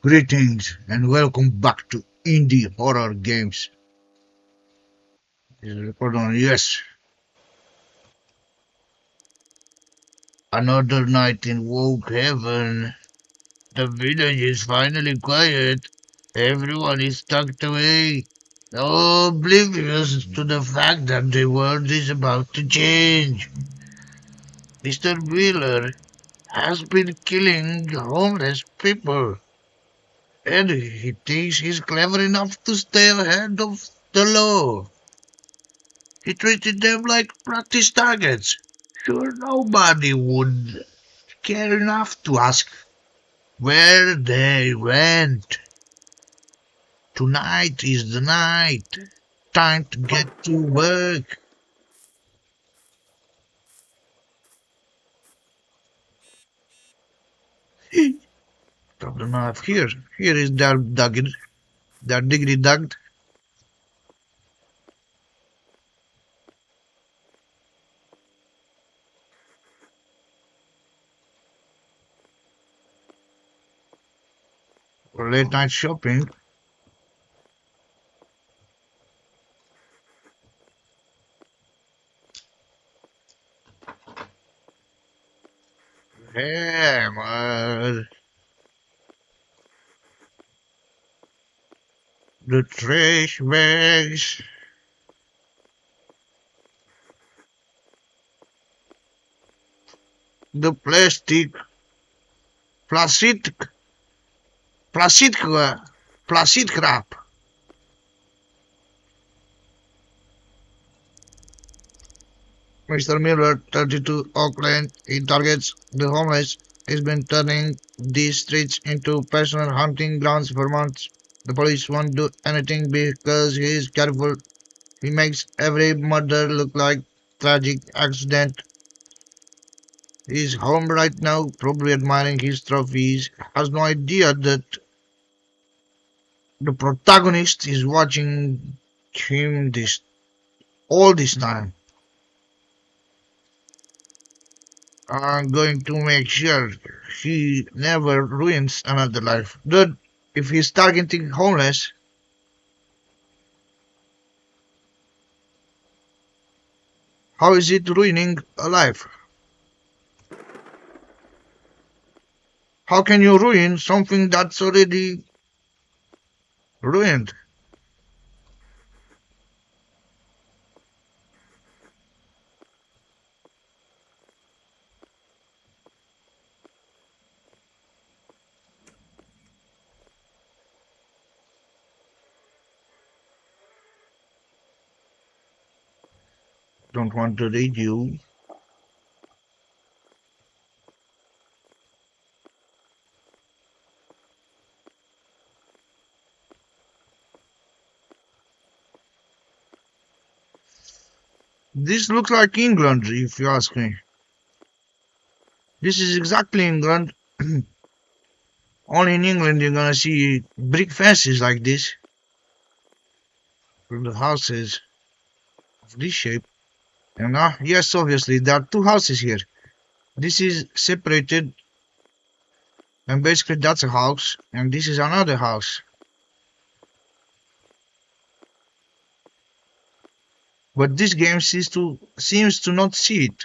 Greetings and welcome back to Indie Horror Games. This is record on yes. Another night in woke heaven. The village is finally quiet. Everyone is tucked away, oblivious to the fact that the world is about to change. Mr. Wheeler has been killing homeless people, and he thinks he's clever enough to stay ahead of the law. He treated them like practice targets. Sure, nobody would care enough to ask where they went. Tonight is the night. Time to get to work. Drop the knife here. Here is their dagger. Their diggity dug. For late night shopping. Hammer. The trash bags. The plastic, plastic, plastic crap. Mr. Miller, 32, Oakland, he targets the homeless. He's been turning these streets into personal hunting grounds for months. The police won't do anything because he is careful. He makes every murder look like tragic accident. He's home right now, probably admiring his trophies. Has no idea that the protagonist is watching him all this time. I'm going to make sure he never ruins another life. Dude, if he's targeting homeless, how is it ruining a life? How can you ruin something that's already ruined? Don't want to read you. This looks like England, if you ask me. This is exactly England. Only in England you're gonna see brick fences like this. For the houses of this shape. And yes, obviously, there are two houses here. This is separated, and basically that's a house, and this is another house. But this game seems to not see it,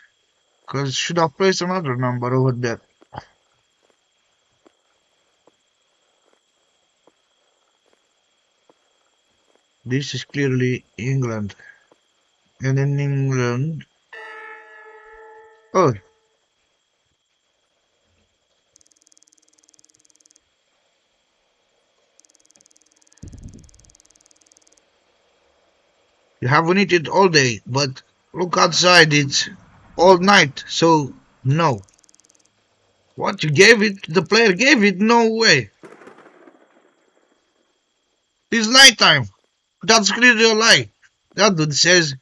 because should have placed another number over there. This is clearly England. And in England, oh, you haven't eaten all day, but look outside, it's all night, so no. What you gave it, the player gave it, no way. It's nighttime. That's clearly a lie. That dude says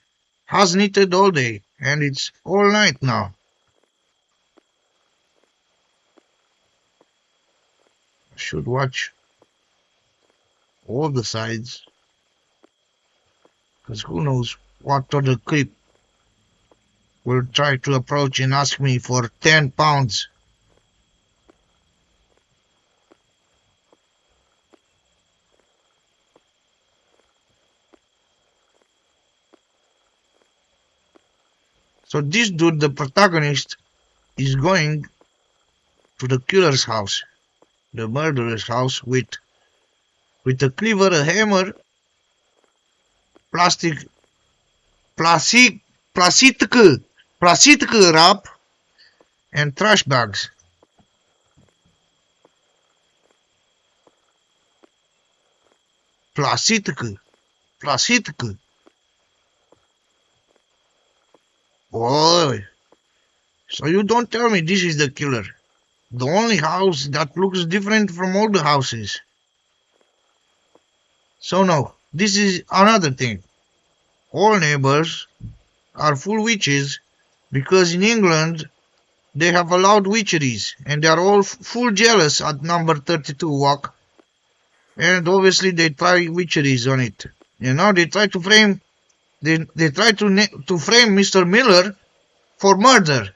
hasn't eaten all day, and it's all night now. Should watch all the sides, because who knows what other creep will try to approach and ask me for £10. So this dude, the protagonist, is going to the killer's house, the murderer's house, with a cleaver, a hammer, plastic, plastic, plastic, plastic wrap, and trash bags. Plastic, plastic. Boy, so you don't tell me this is the killer. The only house that looks different from all the houses. So no, this is another thing. All neighbors are full witches because in England they have allowed witcheries and they are all full jealous at number 32 walk, and obviously they try witcheries on it. You know, they try to frame they try to frame Mr. Miller for murder.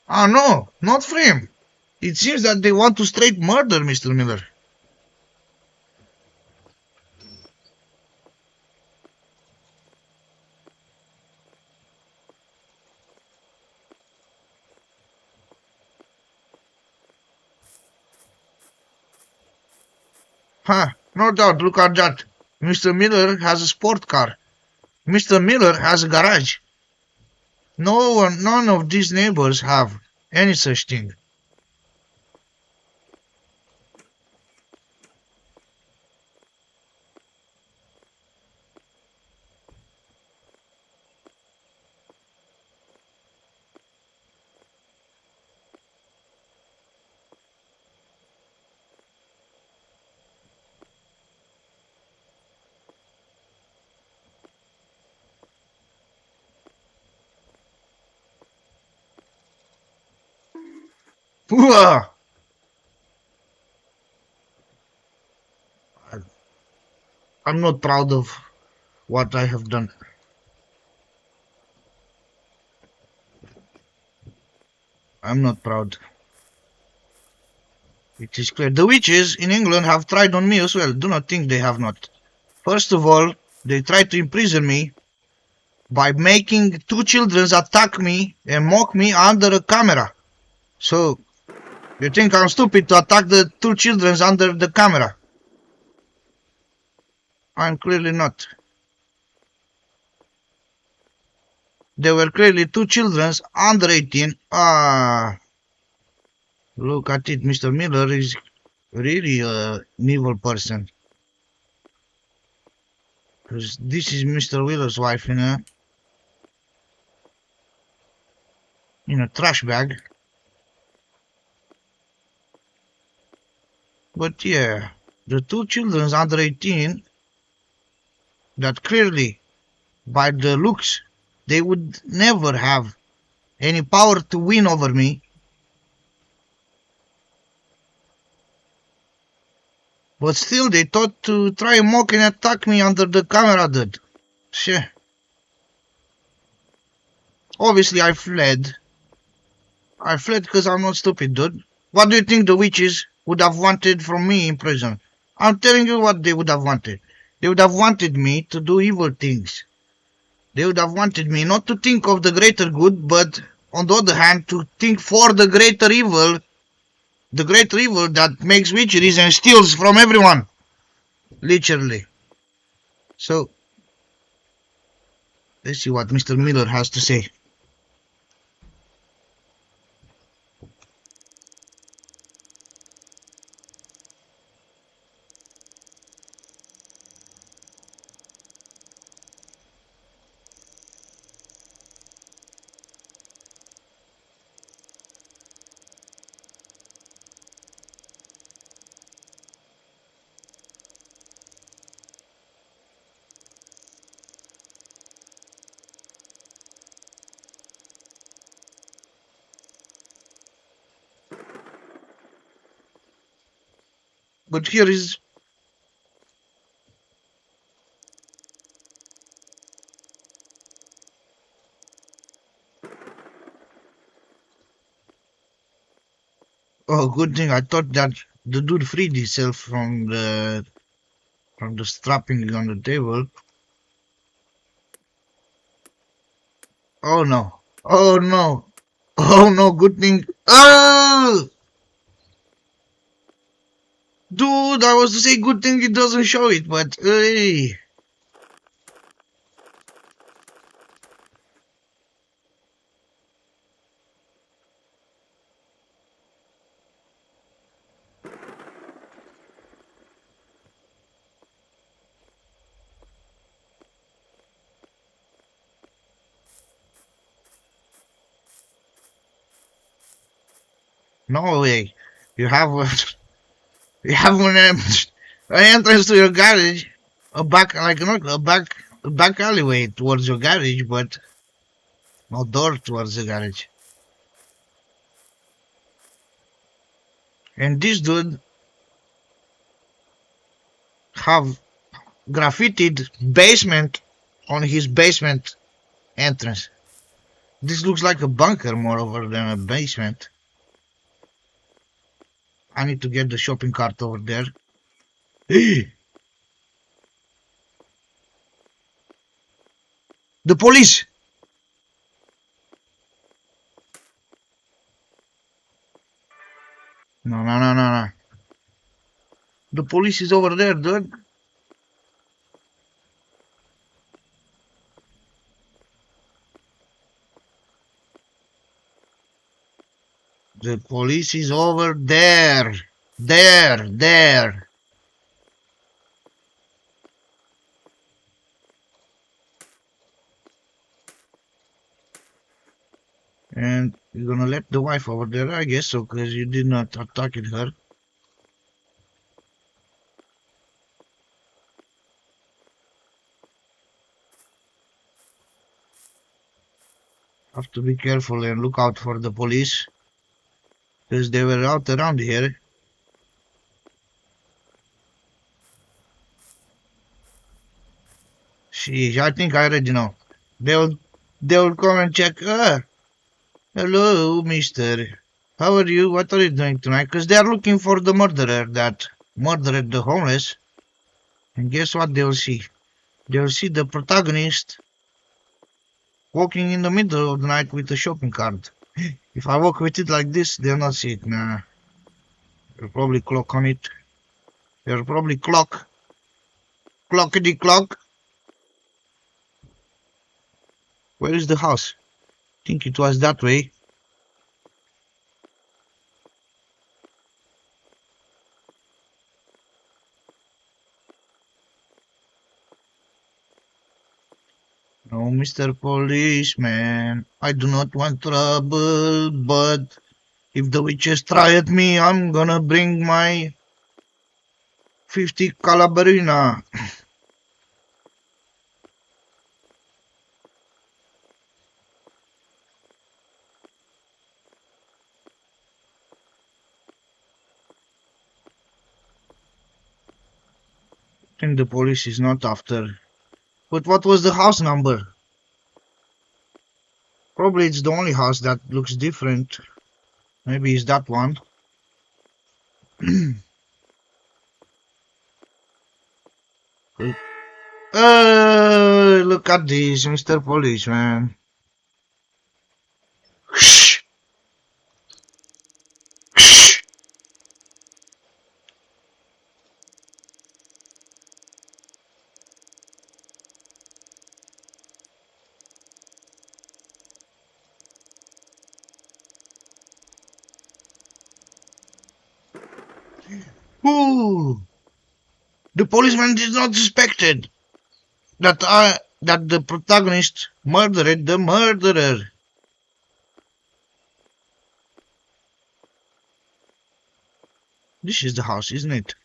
Ah no, not frame. It seems that they want to straight murder Mr. Miller. Huh, no doubt, look at that. Mr. Miller has a sport car. Mr. Miller has a garage. None of these neighbors have any such thing. I- I'm not proud of what I have done. I'm not proud. It is clear. The witches in England have tried on me as well. Do not think they have not. First of all, they tried to imprison me by making two children attack me and mock me under a camera. So, you think I'm stupid to attack the two children under the camera? I'm clearly not. There were clearly two children under 18. Ah, look at it. Mr. Miller is really an evil person. Because this is Mr. Miller's wife in a trash bag. But yeah, the two children under 18 that clearly, by the looks, they would never have any power to win over me. But still, they thought to try and mock and attack me under the camera, dude. Shit. Obviously, I fled. I fled because I'm not stupid, dude. What do you think the witches would have wanted from me in prison? I'm telling you what they would have wanted. They would have wanted me to do evil things. They would have wanted me not to think of the greater good, but on the other hand, to think for the greater evil that makes witcheries and steals from everyone. Literally. So, let's see what Mr. Miller has to say. But here is oh, good thing. I thought that the dude freed himself from the strapping on the table. Oh no. Oh no. Oh no, good thing. Oh! Dude, I was to say good thing it doesn't show it, but hey. No way. You have a, you have an entrance to your garage, a back like not a back alleyway towards your garage, but no door towards the garage. And this dude have graffitied basement on his basement entrance. This looks like a bunker moreover than a basement. I need to get the shopping cart over there. The police! No, no, no, no, no. The police is over there, dude. The police is over there. There. And you're gonna let the wife over there, I guess so, because you did not attack her. Have to be careful and look out for the police, because they were out around here. See, I think I already know. They'll, they'll come and check. Hello, mister. How are you? What are you doing tonight? Because they are looking for the murderer that murdered the homeless. And guess what they'll see? They'll see the protagonist walking in the middle of the night with a shopping cart. If I walk with it like this, they'll not see it. Nah. They'll probably clock on it. They'll probably clock. Clockety clock. Where is the house? Think it was that way. No, Mr. Policeman. I do not want trouble, but if the witches try at me, I'm gonna bring my 50 calabarina. I think the police is not after. But what was the house number? Probably it's the only house that looks different. Maybe it's that one. Look at this, Mr. Policeman. Shh, shh. Ooh, the policeman did not suspected that the protagonist murdered the murderer. This is the house, isn't it?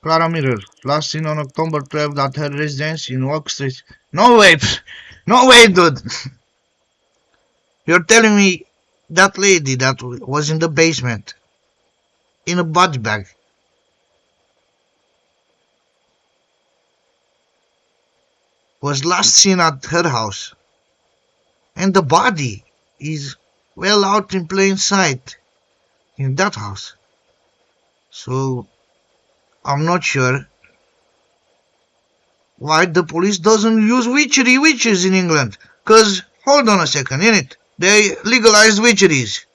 Clara Mirror, last seen on October 12th at her residence in Oak Street. No way, no way, dude. You're telling me that lady that was in the basement in a body bag was last seen at her house, and the body is well out in plain sight in that house. So I'm not sure why the police doesn't use witches in England. Cause hold on a second, innit? They legalized witcheries.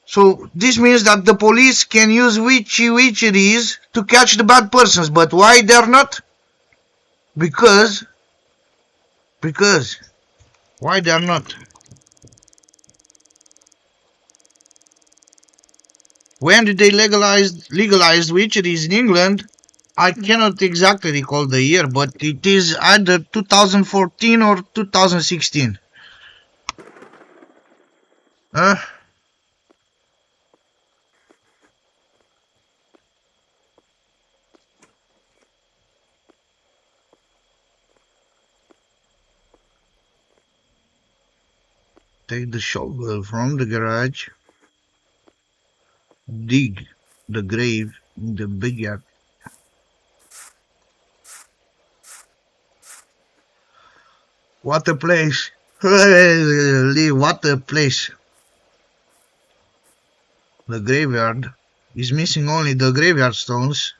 So this means that the police can use witcheries to catch the bad persons, but why they're not? Because because why they're not? When did they legalize witcheries in England? I cannot exactly recall the year, but it is either 2014 or 2016. Uh, take the shovel from the garage, dig the grave in the backyard. What a place! What a place! The graveyard is missing only the graveyard stones.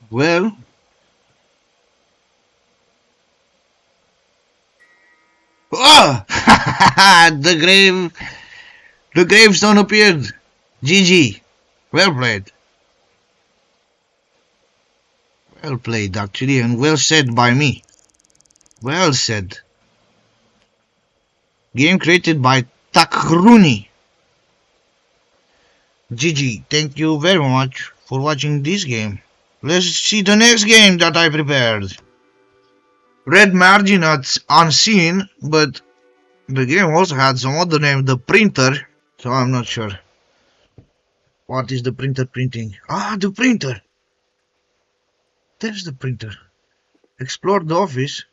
Well, oh! The gravestone appeared. GG. Well played. Well played, actually, and well said by me. Well said. Game created by Takruni. GG. Thank you very much for watching this game. Let's see the next game that I prepared. Red margin at unseen, but the game also had some other name, the printer. So I'm not sure. What is the printer printing? Ah, the printer. There's the printer. Explore the office.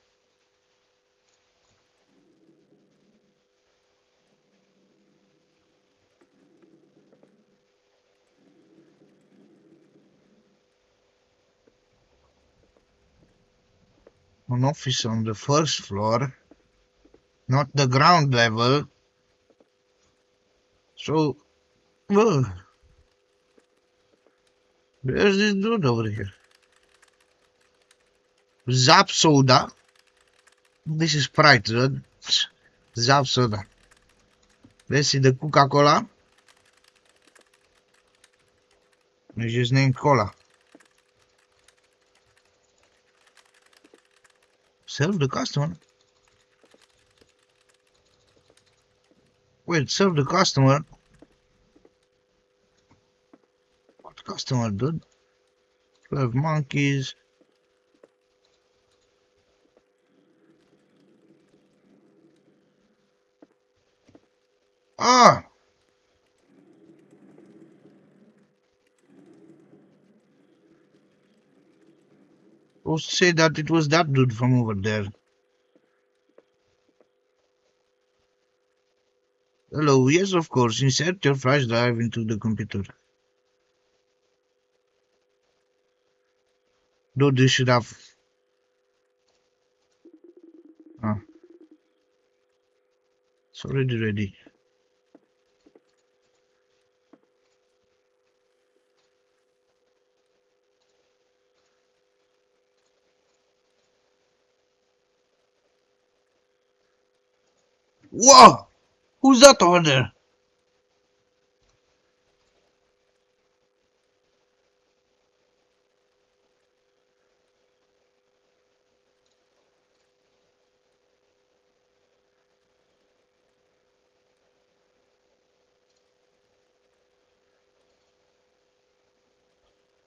An office on the first floor, not the ground level. So, well, there's this dude over here. Zap soda. This is Sprite, dude. Zap soda. Let's see the Coca-Cola. It's just named Cola. Serve the customer. Wait, serve the customer. What customer, dude? 12 monkeys. Ah! Supposed to say that it was that dude from over there. Hello, yes, of course. Insert your flash drive into the computer. Dude, you should have. Ah, it's already ready. Whoa! Who's that over there?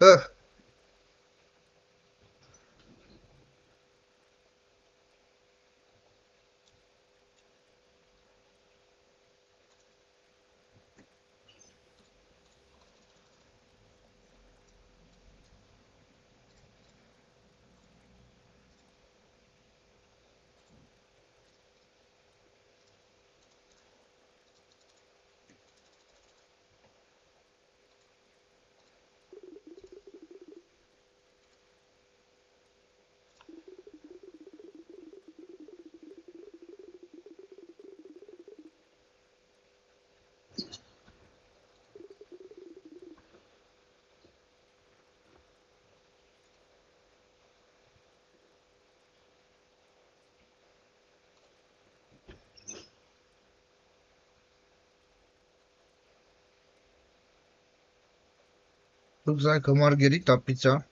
Ugh, looks like a margherita pizza.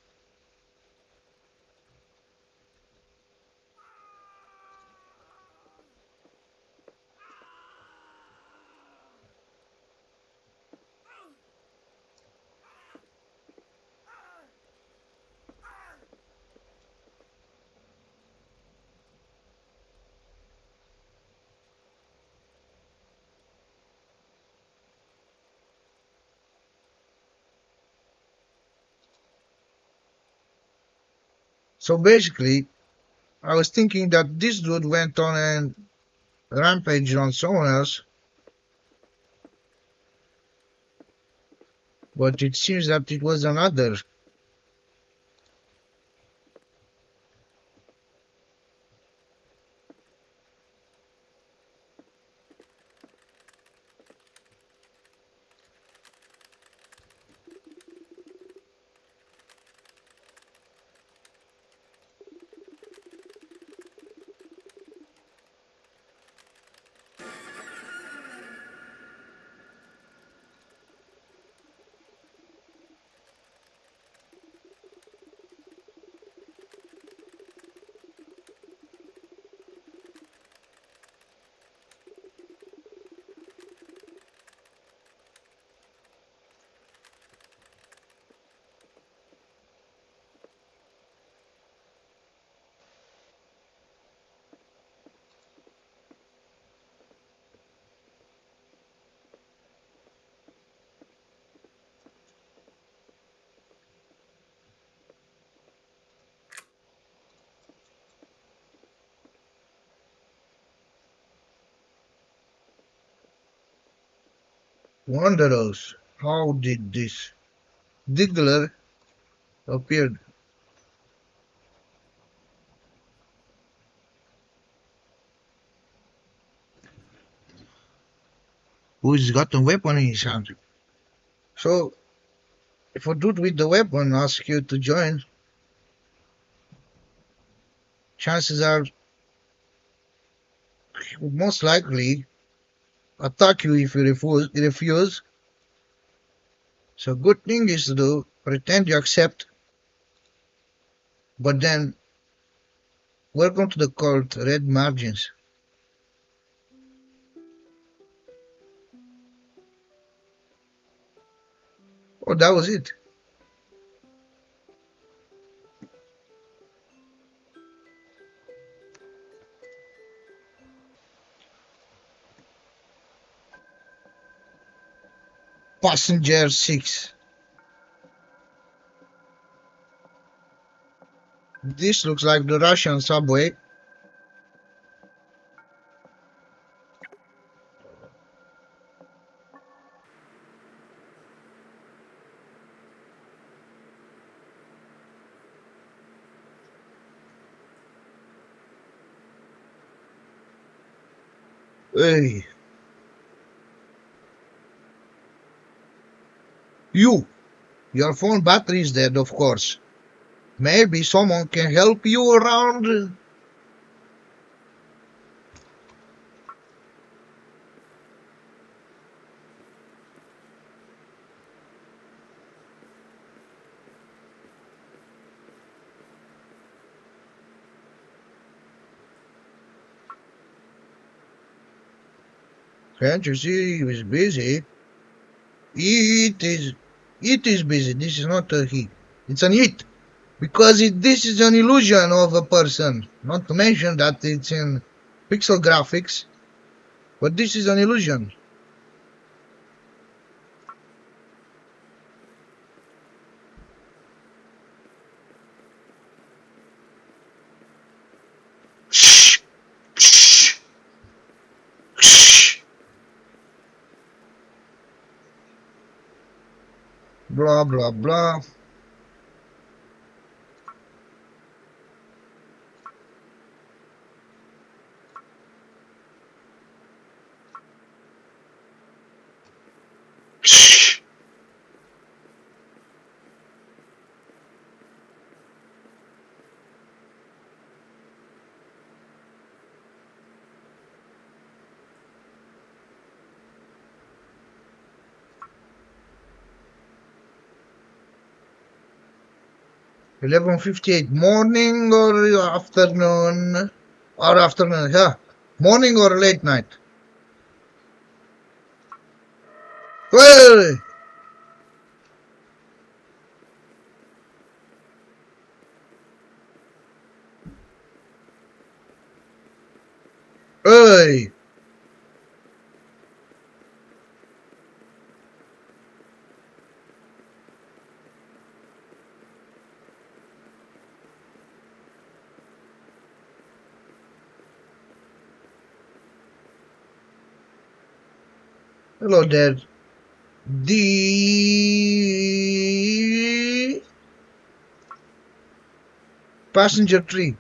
So basically, I was thinking that this dude went on a rampage on someone else, but it seems that it was another. Wanderers, how did this Diggler appear? Who's got a weapon in his hand? So, if a dude with the weapon asks you to join, chances are he would most likely attack you if you refuse. So, good thing is to do pretend you accept, but then welcome to the cult, red margins. Oh, that was it. Passenger 6. This looks like the Russian subway. Hey, you! Your phone battery is dead, of course. Maybe someone can help you around. Can't you see he was busy? It is, it is busy. This is not a he. It's an it. Because this is an illusion of a person. Not to mention that it's in pixel graphics, but this is an illusion. Shh, shh, shh. Blah, blah, blah. Shh. $11:58 morning or afternoon? Or afternoon, yeah. Morning or late night? Hey! Hey! Hello there. The passenger tree.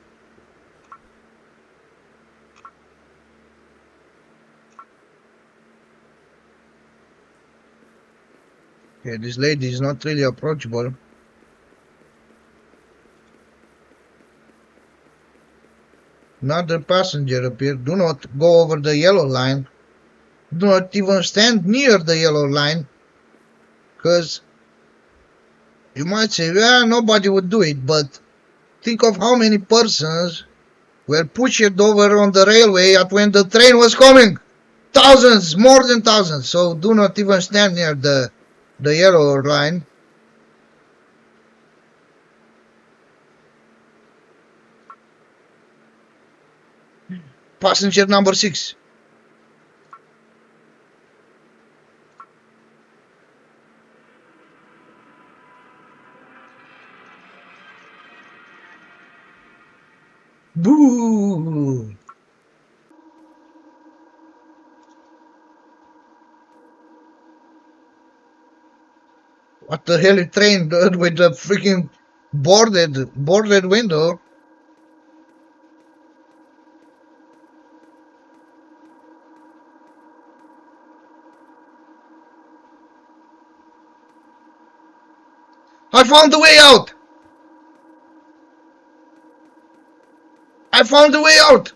Okay, this lady is not really approachable. Another passenger appeared. Do not go over the yellow line. Do not even stand near the yellow line. Because you might say, well, nobody would do it. But think of how many persons were pushed over on the railway at when the train was coming. Thousands, more than thousands. So do not even stand near the yellow line. Passenger number 6. Boo! What the hell is train with the freaking boarded window? I found the way out! I found the way out!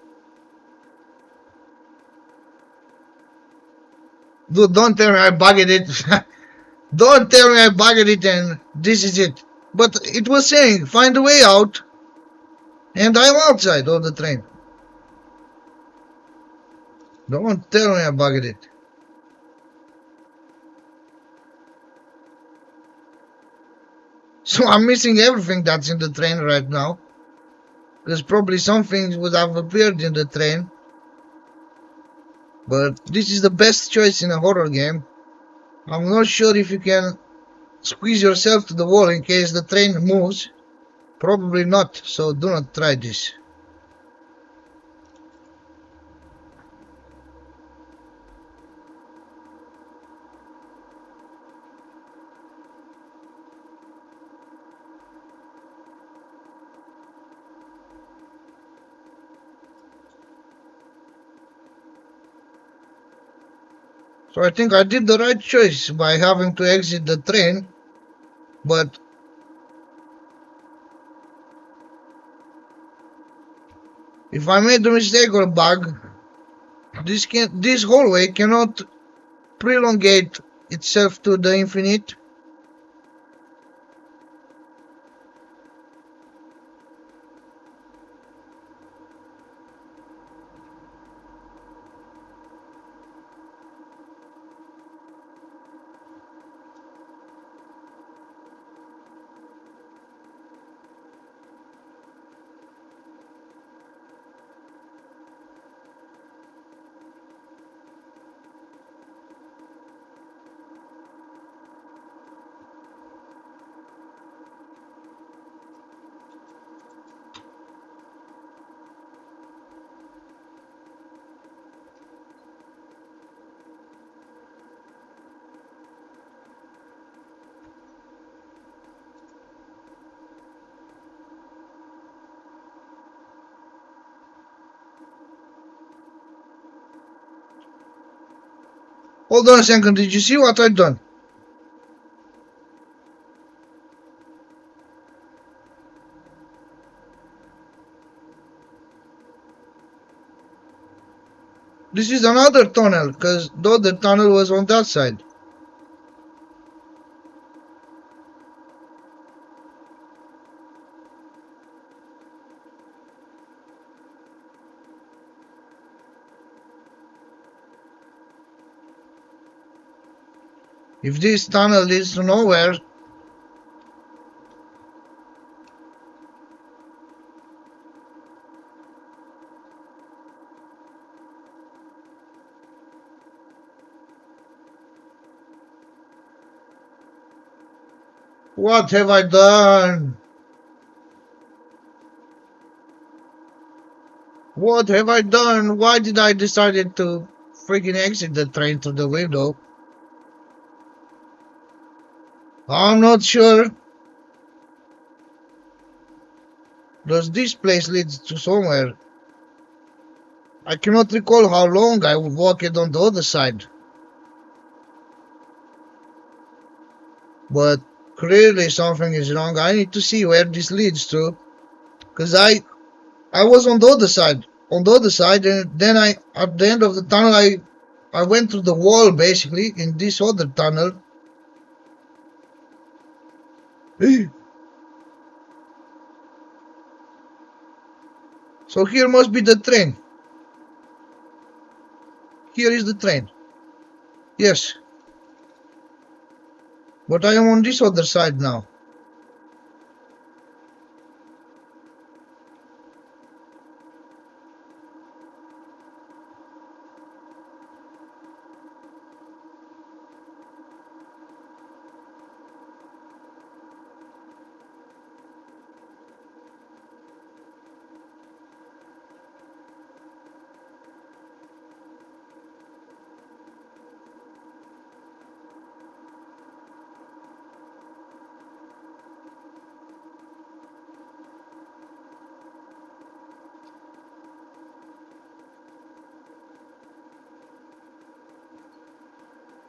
Dude, don't tell me I bugged it. Don't tell me I bugged it and this is it. But it was saying, find a way out, and I'm outside of the train. Don't tell me I bugged it. So I'm missing everything that's in the train right now. Because probably some things would have appeared in the train. But this is the best choice in a horror game. I'm not sure if you can squeeze yourself to the wall in case the train moves. Probably not, so do not try this. So I think I did the right choice by having to exit the train, but if I made a mistake or a bug, this hallway cannot prolongate itself to the infinite. Hold on a second, did you see what I've done? This is another tunnel, because the other tunnel was on that side. If this tunnel leads to nowhere, what have I done? What have I done? Why did I decide to freaking exit the train through the window? I'm not sure. Does this place lead to somewhere? I cannot recall how long I walked on the other side. But clearly something is wrong. I need to see where this leads to. Because I was on the other side. On the other side, and then at the end of the tunnel, I went through the wall basically in this other tunnel. So here must be the train. Here is the train. Yes. But I am on this other side now.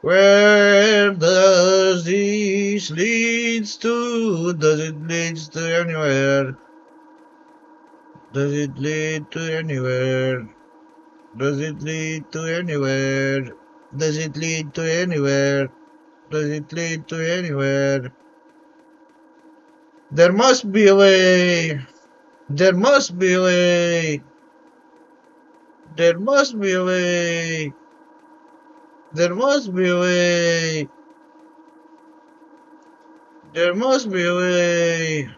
Where does this leads to? Does it lead to anywhere? Does it lead to anywhere? Does it lead to anywhere? Does it lead to anywhere? Does it lead to anywhere? There must be a way. There must be a way. There must be a way. There must be a way. There must be a way.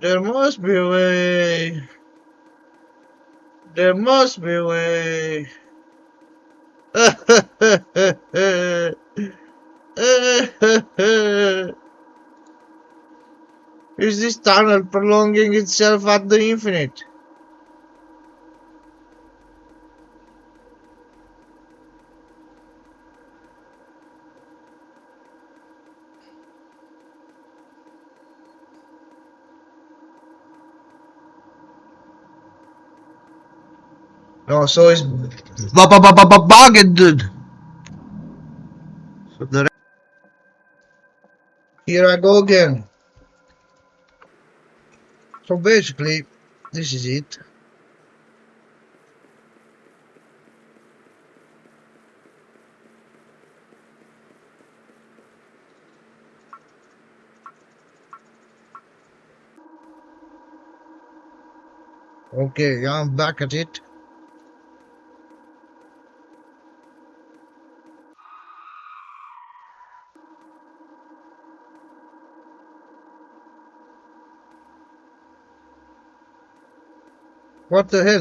There must be a way. There must be a way. Is this tunnel prolonging itself at the infinite? No, so it's bugged, dude. So here I go again. So basically, this is it. Okay, I'm back at it. What the hell?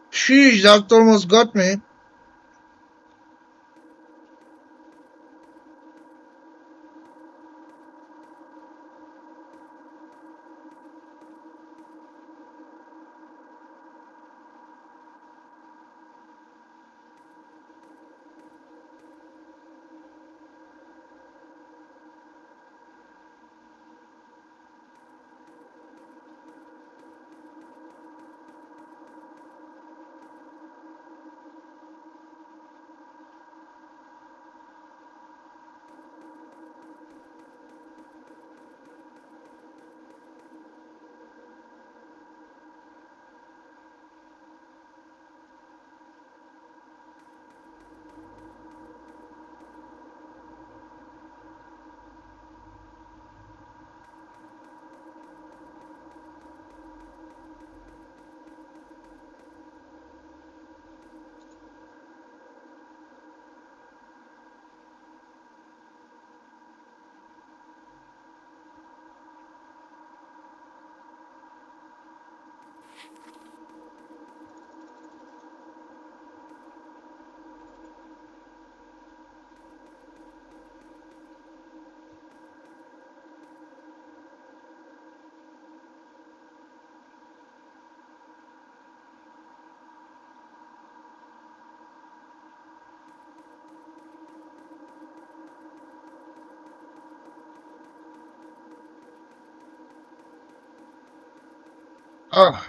Sheesh, that almost got me. Ah,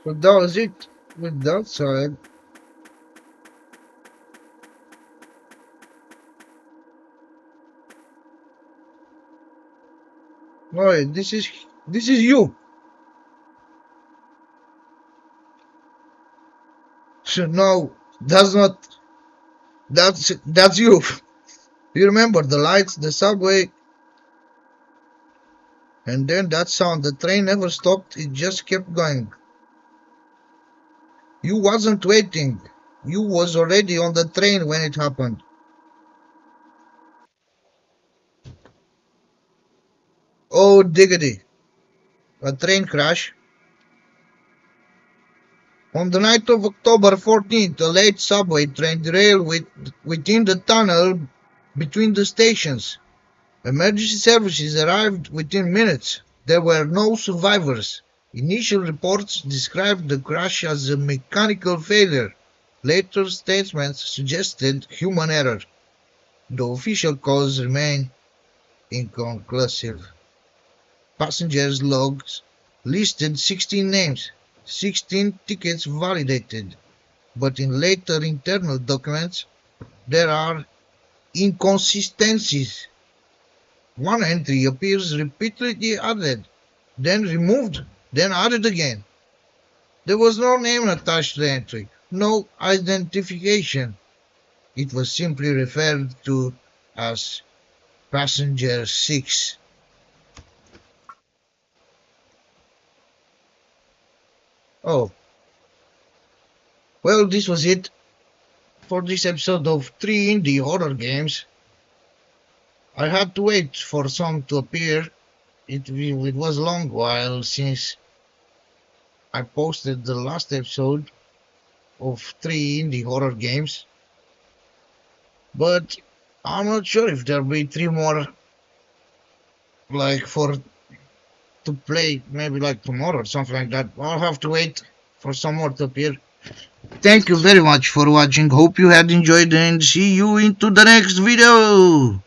so that was it with that side. No, this is you. So no, that's not. That's you. You remember the lights, the subway, and then that sound. The train never stopped. It just kept going. You wasn't waiting. You was already on the train when it happened. Oh diggity! A train crash. On the night of October 14th, a late subway train derailed within the tunnel between the stations. Emergency services arrived within minutes. There were no survivors. Initial reports described the crash as a mechanical failure. Later statements suggested human error. The official cause remained inconclusive. Passengers' logs listed 16 names, 16 tickets validated, but in later internal documents there are inconsistencies. One entry appears repeatedly added, then removed, then added again. There was no name attached to the entry, no identification. It was simply referred to as Passenger 6. Oh, well, this was it for this episode of 3 Indie Horror Games. I had to wait for some to appear. It was a long while since I posted the last episode of 3 Indie Horror Games, but I'm not sure if there'll be 3 more like for to play maybe like tomorrow or something like that. I'll have to wait for some more to appear. Thank you very much for watching. Hope you had enjoyed and see you into the next video.